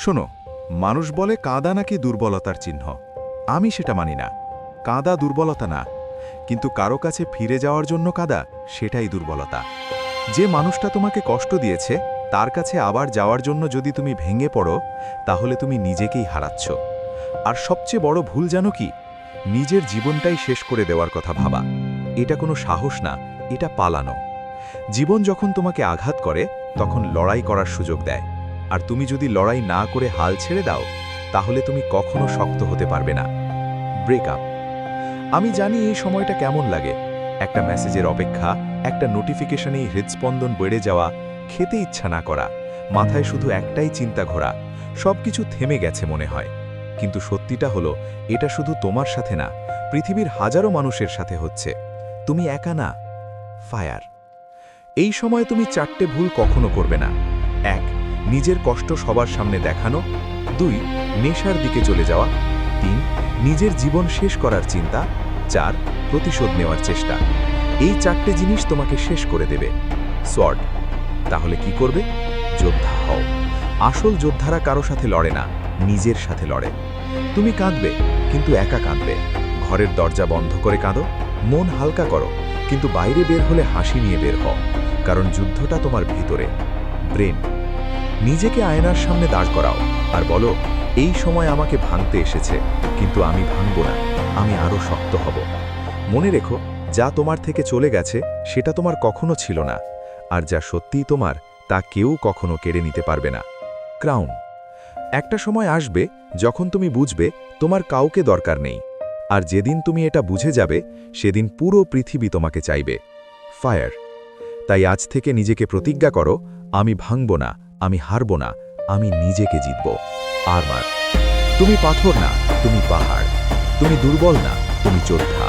শোনো, মানুষ বলে কাঁদা নাকি দুর্বলতার চিহ্ন। আমি সেটা মানি না। কাঁদা দুর্বলতা না, কিন্তু কারো কাছে ফিরে যাওয়ার জন্য কাঁদা, সেটাই দুর্বলতা। যে মানুষটা তোমাকে কষ্ট দিয়েছে তার কাছে আবার যাওয়ার জন্য যদি তুমি ভেঙে পড়ো, তাহলে তুমি নিজেকেই হারাচ্ছ। আর সবচেয়ে বড় ভুল জানো কি? নিজের জীবনটাই শেষ করে দেওয়ার কথা ভাবা। এটা কোনো সাহস না, এটা পালানো। জীবন যখন তোমাকে আঘাত করে তখন লড়াই করার সুযোগ দেয়। আর তুমি যদি লড়াই না করে হাল ছেড়ে দাও, তাহলে তুমি কখনো শক্ত হতে পারবে না। ব্রেকআপ। আমি জানি এই সময়টা কেমন লাগে। একটা মেসেজের অপেক্ষা, একটা নোটিফিকেশনেই হৃদস্পন্দন বেড়ে যাওয়া, খেতে ইচ্ছা না করা, মাথায় শুধু একটাই চিন্তা ঘোরা, সবকিছু থেমে গেছে মনে হয়। কিন্তু সত্যিটা হলো, এটা শুধু তোমার সাথে না, পৃথিবীর হাজারো মানুষের সাথে হচ্ছে। তুমি একা না। ফায়ার। এই সময় তুমি 4টে ভুল কখনো করবে না। 1. নিজের কষ্ট সবার সামনে দেখানো। 2. নেশার দিকে চলে যাওয়া। 3. নিজের জীবন শেষ করার চিন্তা। 4. প্রতিশোধ নেওয়ার চেষ্টা। এই 4টে জিনিস তোমাকে শেষ করে দেবে। সোয়ার্ড। তাহলে কি করবে? যোদ্ধা হও। আসল যোদ্ধারা কারো সাথে লড়ে না, নিজের সাথে লড়ে। তুমি কাঁদবে, কিন্তু একা কাঁদবে। ঘরের দরজা বন্ধ করে কাঁদো, মন হালকা করো, কিন্তু বাইরে বের হলে হাসি নিয়ে বের হও, কারণ যুদ্ধটা তোমার ভিতরে। ব্রেন। নিজেকে আয়নার সামনে দাঁড় করাও আর বলো, এই সময় আমাকে ভাঙতে এসেছে, কিন্তু আমি ভাঙব না, আমি আরও শক্ত হব। মনে রেখো, যা তোমার থেকে চলে গেছে সেটা তোমার কখনো ছিল না, আর যা সত্যিই তোমার তা কেউ কখনো কেড়ে নিতে পারবে না। ক্রাউন। একটা সময় আসবে যখন তুমি বুঝবে তোমার কাউকে দরকার নেই, আর যেদিন তুমি এটা বুঝে যাবে সেদিন পুরো পৃথিবী তোমাকে চাইবে। ফায়ার। তাই আজ থেকে নিজেকে প্রতিজ্ঞা করো, আমি ভাঙব না, আমি হারব না, আমি নিজেকে জিতব। আরমার। তুমি পাথর না, তুমি পাহাড়। তুমি দুর্বল না, তুমি যোদ্ধা।